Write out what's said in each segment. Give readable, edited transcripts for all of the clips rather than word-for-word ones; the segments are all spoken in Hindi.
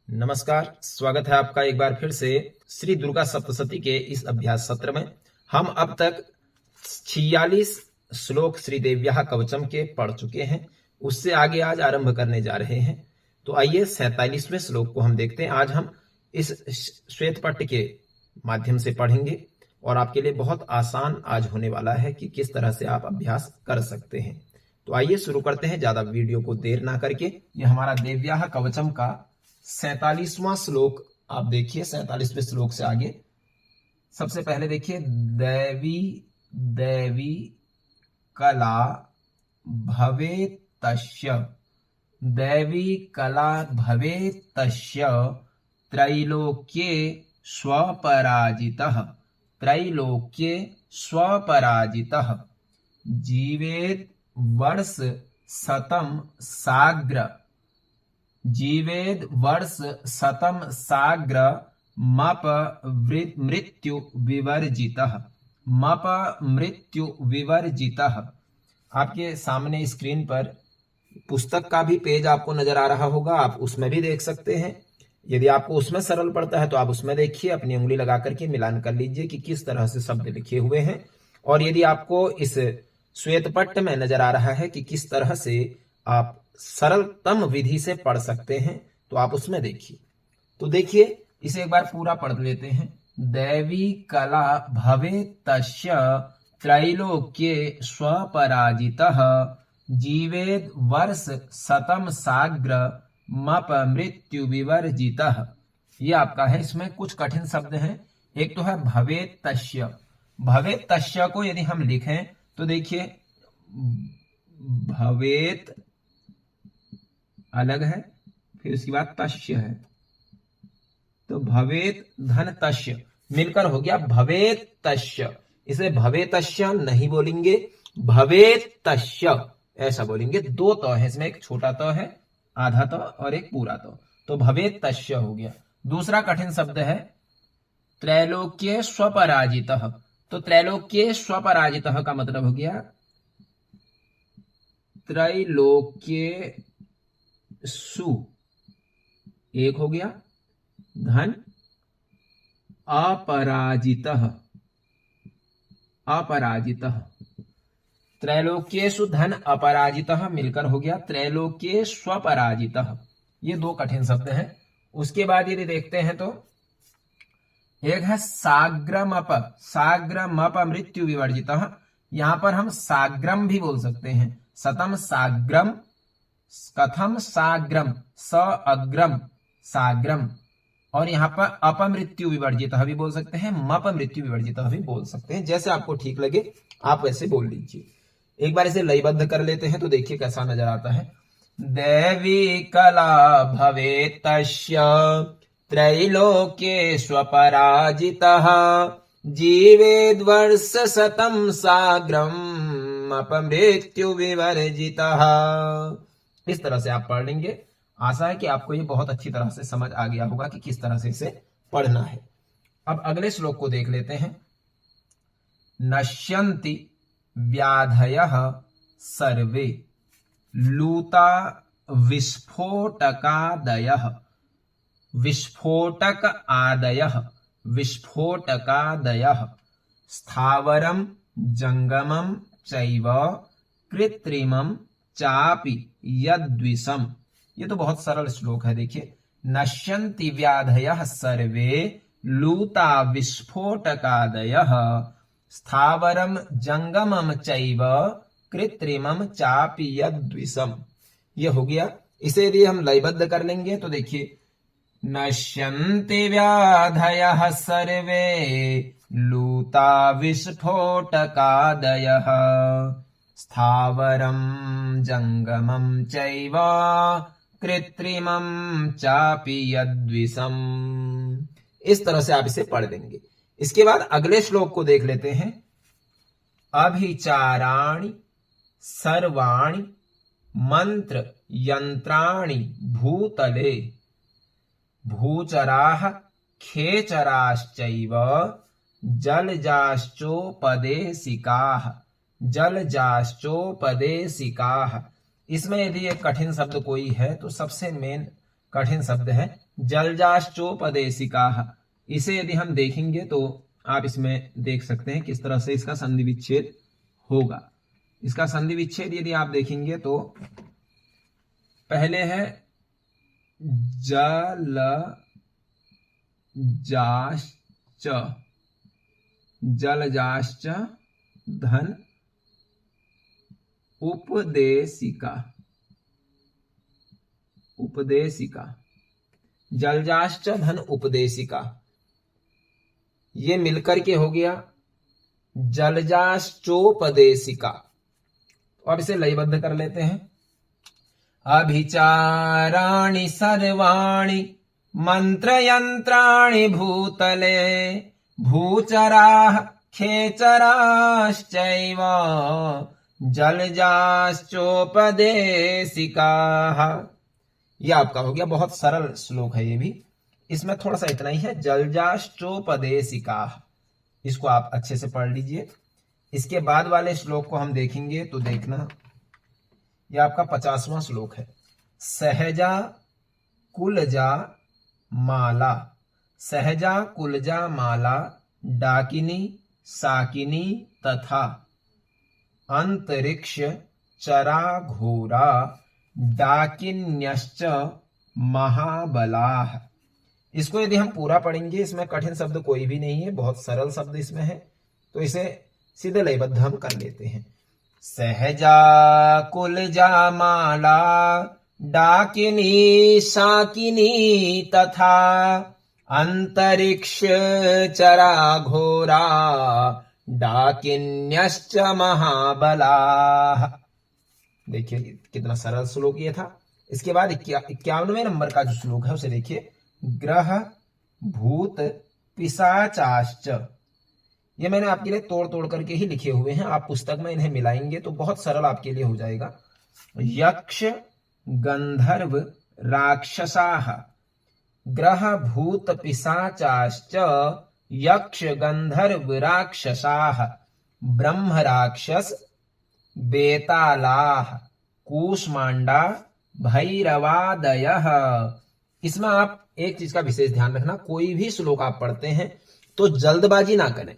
नमस्कार, स्वागत है आपका एक बार फिर से श्री दुर्गा सप्तशती के इस अभ्यास सत्र में। हम अब तक 46 श्लोक श्री देव्याः कवचम के पढ़ चुके हैं। उससे आगे आज आरंभ करने जा रहे हैं। तो आइए 47वें श्लोक को हम देखते हैं। आज हम इस श्वेत पट्ट के माध्यम से पढ़ेंगे और आपके लिए बहुत आसान आज होने वाला है कि किस तरह से आप अभ्यास कर सकते हैं। तो आइए शुरू करते हैं, ज्यादा वीडियो को देर ना करके। ये हमारा देव्याः कवचम का 47वां श्लोक आप देखिए। 47वें श्लोक से आगे सबसे पहले देखिए, दैवी दैवी कला भवेत्तस्य, दैवी कला भवेत्तस्य त्रैलोक्ये स्वपराजितः, त्रैलोक्ये स्वपराजितः जीवेत् वर्ष शतम साग्र, जीवेद वर्ष शतम साग्र मप मृत्यु विवर्जितः, मप मृत्यु विवर्जितः। आपके सामने स्क्रीन पर पुस्तक का भी पेज आपको नजर आ रहा होगा, आप उसमें भी देख सकते हैं। यदि आपको उसमें सरल पड़ता है तो आप उसमें देखिए, अपनी उंगली लगा करके मिलान कर लीजिए कि किस तरह से शब्द लिखे हुए हैं। और यदि आपको इस श्वेत पट्ट में नजर आ रहा है कि किस तरह से आप सरलतम विधि से पढ़ सकते हैं तो आप उसमें देखिए। तो देखिए, इसे एक बार पूरा पढ़ लेते हैं। दैवी कला भवेत्तस्य त्रैलोक्ये स्वपराजितः जीवेद वर्ष शतम साग्र मप मृत्यु विवर्जितः। ये आपका है। इसमें कुछ कठिन शब्द हैं। एक तो है भवेत्तस्य। भवेत्तस्य को यदि हम लिखें तो देखिए, भवेत अलग है, फिर उसके बाद तस्य है, तो भवेत धन तस्य मिलकर हो गया भवेत तस्य। इसे भवेतस्य नहीं बोलेंगे, भवेत तस्य ऐसा बोलेंगे। दो तो है इसमें, एक छोटा तो है आधा तो और एक पूरा तो भवेत तस्य हो गया। दूसरा कठिन शब्द है त्रैलोक्ये स्वपराजितः। तो त्रैलोक्ये स्वपराजितः का मतलब हो गया त्रैलोक्ये सु एक हो गया, धन अपराजितः, अपराजितः त्रैलोक्येषु धन अपराजितः मिलकर हो गया त्रैलोक्ये स्वपराजितः। ये दो कठिन शब्द हैं। उसके बाद यदि देखते हैं तो एक है साग्रमप, साग्रमप मृत्यु विवर्जितः। यहां पर हम साग्रम भी बोल सकते हैं। शतम साग्रम, कथम साग्रम, स अग्रम साग्रम। और यहां पर अपमृत्यु विवर्जितः भी बोल सकते हैं, मप मृत्यु विवर्जितः भी बोल सकते हैं। जैसे आपको ठीक लगे आप वैसे बोल लीजिए। एक बार इसे लयबद्ध कर लेते हैं तो देखिए कैसा नजर आता है। दैवी कला भवेत्तस्य त्रैलोक्ये स्वपराजितः जीवेद्वर्ष शतम साग्रम अपमृत्यु विवर्जितः। इस तरह से आप पढ़ लेंगे। आशा है कि आपको ये बहुत अच्छी तरह से समझ आ गया होगा कि किस तरह से इसे पढ़ना है। अब अगले श्लोक को देख लेते हैं। नश्यन्ति व्याधयः सर्वे लूता विस्फोटकादयः, विस्फोटक आदयः, विस्फोटकादयः स्थावरम जंगमम चैव कृत्रिमम चापि यद्विषम। ये तो बहुत सरल श्लोक है। देखिए, नश्यन्ति व्याधयः सर्वे लूता विस्फोटकादयः स्थावरम जंगमम चैव कृत्रिमम चापि यद्विषम। ये हो गया। इसे यदि हम लयबद्ध कर लेंगे तो देखिए, नश्यन्ति व्याधयः सर्वे लूता विस्फोटकादयः स्थावरम जंगमम चैव कृत्रिमम चापि यद्विषम। इस तरह से आप इसे पढ़ देंगे। इसके बाद अगले श्लोक को देख लेते हैं। अभिचाराणि सर्वाणि मंत्र यंत्राणि भूतले भूचराः खेचराश्चैव जलजाश्चोपदेशिकाः, जलजाश्चोपदेशिकाः। इसमें यदि एक कठिन शब्द कोई है तो सबसे मेन कठिन शब्द है जलजाश्चोपदेशिकाः। इसे यदि हम देखेंगे तो आप इसमें देख सकते हैं किस तरह से इसका संधि विच्छेद होगा। इसका संधि विच्छेद यदि आप देखेंगे तो पहले है जलजाश्च, जलजाश्च धन उपदेशिका, उपदेशिका, जलजाश्च धन उपदेशिका, ये मिलकर के हो गया जलजाश्चोपदेशिका। तो अब इसे लयबद्ध कर लेते हैं। अभिचाराणि सर्वाणि मंत्रयंत्राणि भूतले भूचराः खेचराश्चैव जलजाश्चोपदेशिकाः। ये आपका हो गया, बहुत सरल श्लोक है ये भी। इसमें थोड़ा सा इतना ही है, जलजाश्चोपदेशिकाः, इसको आप अच्छे से पढ़ लीजिए। इसके बाद वाले श्लोक को हम देखेंगे तो देखना, यह आपका 50वां श्लोक है। सहजा कुलजा माला, सहजा कुलजा माला डाकिनी साकिनी तथा अंतरिक्ष चरा घोरा डाकिन्यश्च महाबलाः। इसको यदि हम पूरा पढ़ेंगे, इसमें कठिन शब्द कोई भी नहीं है, बहुत सरल शब्द इसमें है। तो इसे सीधे लयबद्ध हम कर लेते हैं। सहजा कुलजा माला डाकिनी साकिनी तथा अंतरिक्ष चरा घोरा डाकिन्यश्च महाबलाः। देखिए कितना सरल श्लोक ये था। इसके बाद 51वें नंबर का जो श्लोक है उसे देखिए। ग्रह भूत पिशाचाश्च, ये मैंने आपके लिए तोड़ तोड़ करके ही लिखे हुए हैं, आप पुस्तक में इन्हें मिलाएंगे तो बहुत सरल आपके लिए हो जाएगा। यक्ष गंधर्व राक्षसाः, ग्रह भूत पिशाचाश्च यक्ष गंधर्व राक्षसाः ब्रह्म राक्षस बेतालाः कूष्मांडा भैरवादयः। इसमें आप एक चीज का विशेष ध्यान रखना, कोई भी श्लोक आप पढ़ते हैं तो जल्दबाजी ना करें।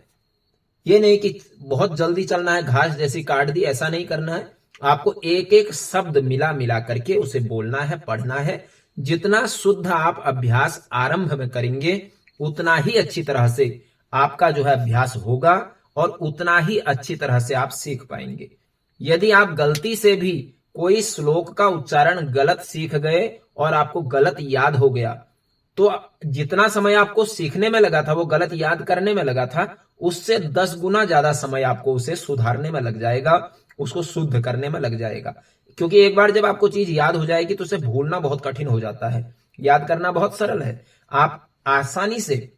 ये नहीं कि बहुत जल्दी चलना है, घास जैसी काट दी, ऐसा नहीं करना है। आपको एक एक शब्द मिला मिला करके उसे बोलना है, पढ़ना है। जितना शुद्ध आप अभ्यास आरंभ में करेंगे उतना ही अच्छी तरह से आपका जो है अभ्यास होगा और उतना ही अच्छी तरह से आप सीख पाएंगे। यदि आप गलती से भी कोई श्लोक का उच्चारण गलत सीख गए और आपको गलत याद हो गया तो जितना समय आपको सीखने में लगा था, वो गलत याद करने में लगा था, उससे 10 गुना ज्यादा समय आपको उसे सुधारने में लग जाएगा, उसको शुद्ध करने में लग जाएगा। क्योंकि एक बार जब आपको चीज याद हो जाएगी तो उसे भूलना बहुत कठिन हो जाता है, याद करना बहुत सरल है। आप आसानी से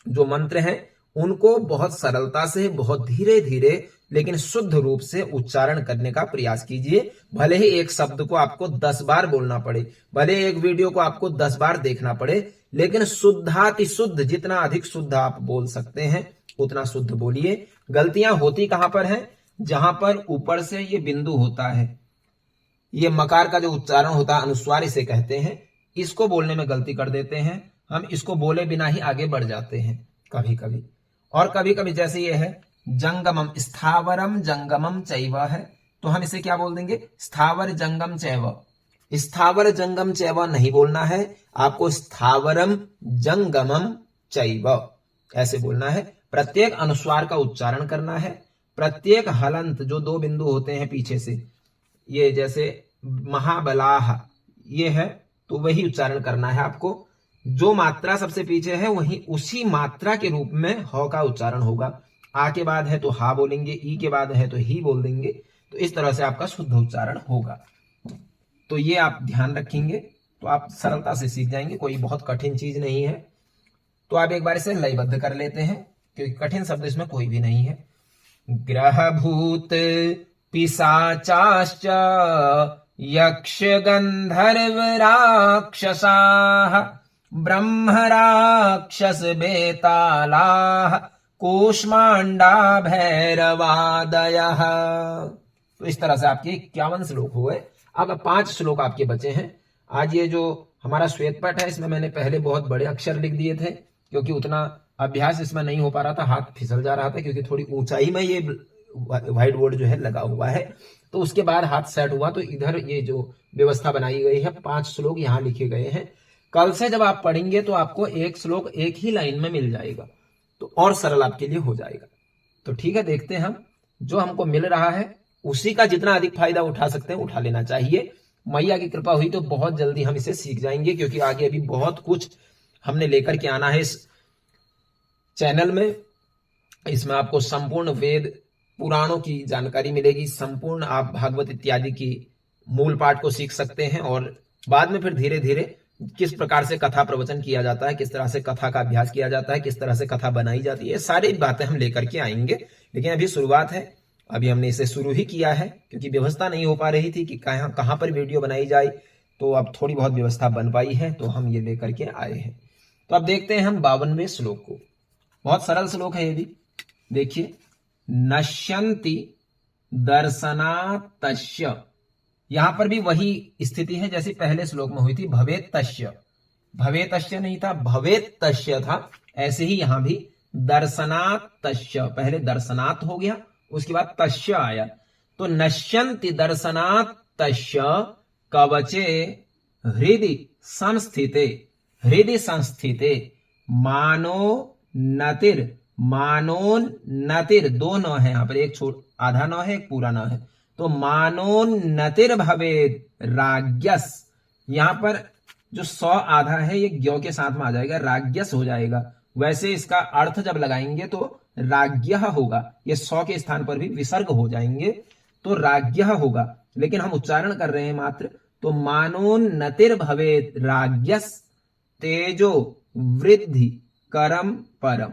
जो मंत्र हैं उनको बहुत सरलता से, बहुत धीरे धीरे लेकिन शुद्ध रूप से उच्चारण करने का प्रयास कीजिए। भले ही एक शब्द को आपको 10 बार बोलना पड़े, भले एक वीडियो को आपको 10 बार देखना पड़े, लेकिन शुद्धाति शुद्ध, जितना अधिक शुद्ध आप बोल सकते हैं उतना शुद्ध बोलिए। गलतियां होती कहां पर हैं? जहां पर ऊपर से ये बिंदु होता है, ये मकार का जो उच्चारण होता है, अनुस्वार इसे कहते हैं, इसको बोलने में गलती कर देते हैं हम। इसको बोले बिना ही आगे बढ़ जाते हैं कभी कभी। और कभी कभी जैसे ये है जंगमम, स्थावरम जंगमम चैव है, तो हम इसे क्या बोल देंगे? स्थावर जंगम चैव। स्थावर जंगम चैव नहीं बोलना है, आपको स्थावरम जंगमम चैव ऐसे बोलना है। प्रत्येक अनुस्वार का उच्चारण करना है। प्रत्येक हलंत, जो 2 बिंदु होते हैं पीछे से, ये जैसे महाबलाह ये है, तो वही उच्चारण करना है आपको। जो मात्रा सबसे पीछे है वही उसी मात्रा के रूप में ह का उच्चारण होगा। आ के बाद है तो हा बोलेंगे, ई के बाद है तो ही बोल देंगे। तो इस तरह से आपका शुद्ध उच्चारण होगा। तो ये आप ध्यान रखेंगे तो आप सरलता से सीख जाएंगे, कोई बहुत कठिन चीज नहीं है। तो आप एक बार इसे लयबद्ध कर लेते हैं क्योंकि कठिन शब्द इसमें कोई भी नहीं है। ग्रह भूत पिशाचाश्च यक्ष गंधर्व राक्षसाः ब्रह्म राक्षस बेतालाः कूष्मांडा भैरवादयः। तो इस तरह से आपके 51 श्लोक हुए। अब 5 श्लोक आपके बचे हैं। आज ये जो हमारा श्वेत पट है इसमें मैंने पहले बहुत बड़े अक्षर लिख दिए थे, क्योंकि उतना अभ्यास इसमें नहीं हो पा रहा था, हाथ फिसल जा रहा था, क्योंकि थोड़ी ऊंचाई में ये व्हाइट बोर्ड जो है लगा हुआ है। तो उसके बाद हाथ सेट हुआ तो इधर ये जो व्यवस्था बनाई गई है, 5 श्लोक यहाँ लिखे गए हैं। कल से जब आप पढ़ेंगे तो आपको एक श्लोक एक ही लाइन में मिल जाएगा, तो और सरल आपके लिए हो जाएगा। तो ठीक है, देखते हैं हम जो हमको मिल रहा है उसी का जितना अधिक फायदा उठा सकते हैं उठा लेना चाहिए। मैया की कृपा हुई तो बहुत जल्दी हम इसे सीख जाएंगे, क्योंकि आगे अभी बहुत कुछ हमने लेकर के आना है इस चैनल में। इसमें आपको संपूर्ण वेद पुराणों की जानकारी मिलेगी, संपूर्ण आप भागवत इत्यादि की मूल पाठ को सीख सकते हैं, और बाद में फिर धीरे धीरे किस प्रकार से कथा प्रवचन किया जाता है, किस तरह से कथा का अभ्यास किया जाता है, किस तरह से कथा बनाई जाती है, सारी बातें हम लेकर के आएंगे। लेकिन अभी शुरुआत है, अभी हमने इसे शुरू ही किया है, क्योंकि व्यवस्था नहीं हो पा रही थी कि कहां पर वीडियो बनाई जाए। तो अब थोड़ी बहुत व्यवस्था बन पाई है, तो हम ये लेकर के आए हैं। तो अब देखते हैं हम 52वें श्लोक को। बहुत सरल श्लोक है ये भी, देखिए। नश्यन्ति दर्शनातस्य, यहां पर भी वही स्थिति है जैसे पहले श्लोक में हुई थी। भवेत्तस्य, भवेतस्य नहीं था, भवेत्तस्य था। ऐसे ही यहां भी दर्शनातस्य, पहले दर्शनात् हो गया, उसके बाद तस्य आया। तो नश्यन्ति दर्शनातस्य कवचे हृदि संस्थिते, हृदि संस्थिते मानो नतिर, मानोन्नतिर, दो नौ है यहां पर, एक आधा नौ है, एक पूरा नौ है। तो मानोन्नतिर भवेद राज्ञस, यहां पर जो 100 आधा है ये ज्ञ के साथ में आ जाएगा, राज्ञस हो जाएगा। वैसे इसका अर्थ जब लगाएंगे तो राज्ञ होगा, ये 100 के स्थान पर भी विसर्ग हो जाएंगे तो राज्ञ होगा, लेकिन हम उच्चारण कर रहे हैं मात्र। तो मानोन्नतिर भवेद राज्ञस तेजो वृद्धि करम परम,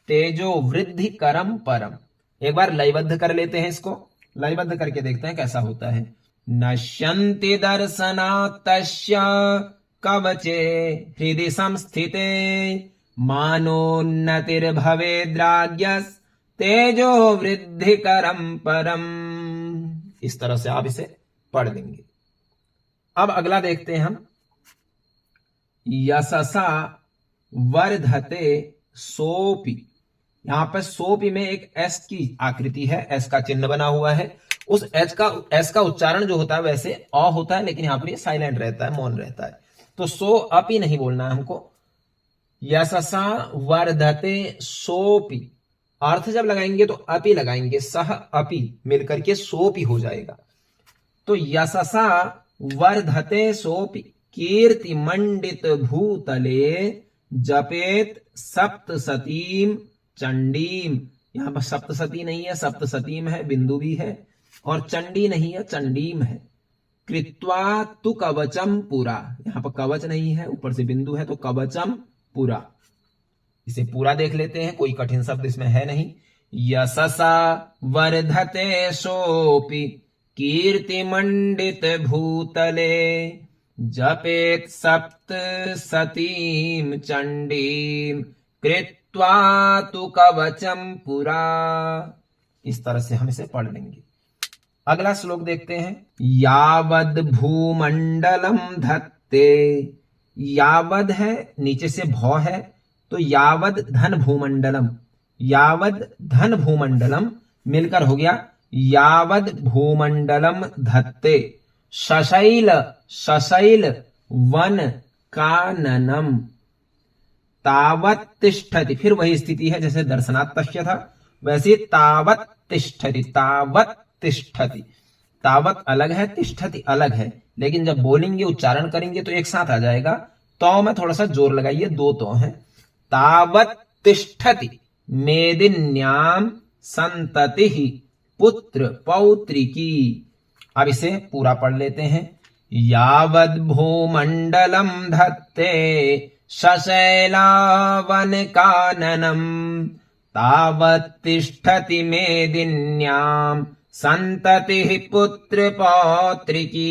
तेजो वृद्धि करम परम। एक बार लयबद्ध कर लेते हैं इसको, लयबद्ध करके देखते हैं कैसा होता है। नश्यन्ति दर्शनातस्य कवचे हृदि संस्थिते मानोन्नतिर्भवेद्राज्ञस् तेजो वृद्धि करम परम। इस तरह से आप इसे पढ़ लेंगे। अब अगला देखते हैं हम। यशसा वर्धते सोपि, यहां पर सोपि में एक एस की आकृति है, एस का चिन्ह बना हुआ है। उस एस का उच्चारण जो होता है वैसे अ होता है, लेकिन यहां पर ये साइलेंट रहता है, मौन रहता है। तो सो अपि नहीं बोलना है हमको। यशसा वर्धते सोपि, अर्थ जब लगाएंगे तो अपि लगाएंगे, सह अपि मिलकर के सोपि हो जाएगा। तो यशसा वर्धते सोपि कीर्ति मंडित भूतले जपेत सप्तसतीम चंडीम, यहां पर सप्तसती नहीं है, सप्तसतीम है, बिंदु भी है, और चंडी नहीं है, चंडीम है। कृत्वा तु कवचम पुरा, यहां पर कवच नहीं है, ऊपर से बिंदु है, तो कवचम पुरा। इसे पूरा देख लेते हैं, कोई कठिन शब्द इसमें है नहीं। यशसा वर्धते सोपि कीर्तिमंडित भूतले जपेत सप्त सतीम चंडीम कृत्वा तु कवचम पुरा। इस तरह से हम इसे पढ़ लेंगे। अगला श्लोक देखते हैं। यावद भूमंडलम धत्ते, यावद है नीचे से भौ है, तो यावद धन भूमंडलम, यावद धन भूमंडलम मिलकर हो गया यावद भूमंडलम धत्ते सशैल, सशैल वन काननम तावत तिष्ठति, फिर वही स्थिति है जैसे दर्शनातस्य था वैसे तावत तिष्ठति, तावत तिष्ठति। तावत अलग है, तिष्ठति अलग है, लेकिन जब बोलेंगे उच्चारण करेंगे तो एक साथ आ जाएगा। तो में थोड़ा सा जोर लगाइए, दो तो है। तावत तिष्ठति मेदिन्याम संतति पुत्र पौत्रिकी। अब इसे पूरा पढ़ लेते हैं। यावद भूमंडलम धत्ते सशैलावन काननम तावत तिष्ठति मेदिन्याम संतति पुत्र पौत्रिकी।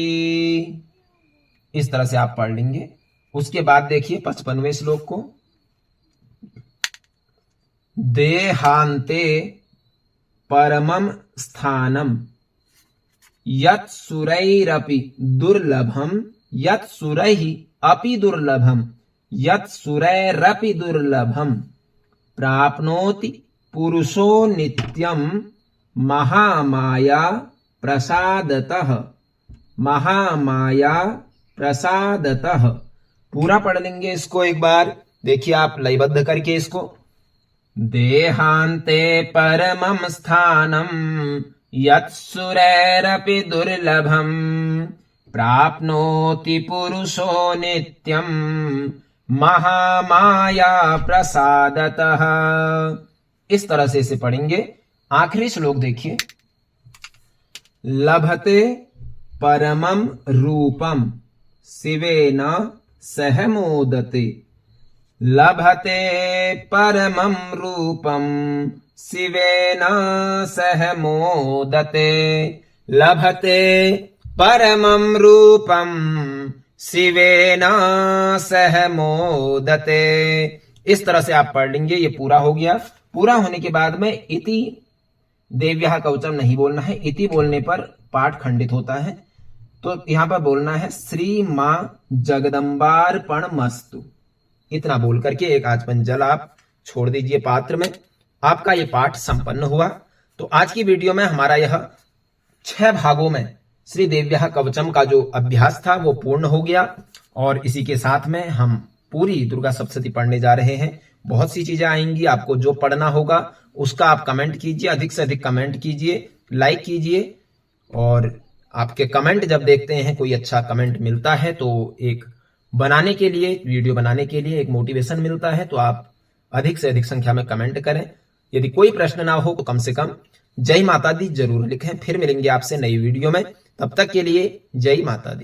इस तरह से आप पढ़ लेंगे। उसके बाद देखिए 55वें श्लोक को। देहांते परमम स्थानम यत् सुरैरपि दुर्लभम यत् सुरैः अपि दुर्लभम, यत् सुरैरपि दुर्लभम, प्राप्नोति पुरुषो नित्यम महामाया प्रसादतः, महामाया प्रसादतः। पूरा पढ़ लेंगे इसको एक बार, देखिए आप लयबद्ध करके इसको। देहांते परमं स्थानम यत्सुरैरपि दुर्लभम, प्राप्नोति पुरुषो नित्यम महामाया प्रसादतः। इस तरह से इसे पढ़ेंगे। आखिरी श्लोक देखिए। लभते परमं रूपम शिवेन सह मोदते, लभते परमं रूपम शिवेन सह मोदते, लभते परमं रूपम शिवेन सह मोदते। इस तरह से आप पढ़ लेंगे। ये पूरा हो गया। पूरा होने के बाद में इति देव्यः कवचम नहीं बोलना है। इति बोलने पर पाठ खंडित होता है, तो यहां पर बोलना है श्री मां जगदम्बार्पणमस्तु। इतना बोल करके एक आचमन जल आप छोड़ दीजिए पात्र में। आपका ये पाठ संपन्न हुआ। तो आज की वीडियो में हमारा यह 6 भागों में श्री देव्यः कवचम का जो अभ्यास था वो पूर्ण हो गया। और इसी के साथ में हम पूरी दुर्गा सप्तशती पढ़ने जा रहे हैं। बहुत सी चीजें आएंगी, आपको जो पढ़ना होगा उसका आप कमेंट कीजिए, अधिक से अधिक कमेंट कीजिए, लाइक कीजिए। और आपके कमेंट जब देखते हैं, कोई अच्छा कमेंट मिलता है तो एक बनाने के लिए, वीडियो बनाने के लिए एक मोटिवेशन मिलता है। तो आप अधिक से अधिक संख्या में कमेंट करें। यदि कोई प्रश्न ना हो तो कम से कम जय माता दी जरूर लिखें। फिर मिलेंगे आपसे नई वीडियो में। तब तक के लिए जय माता दी।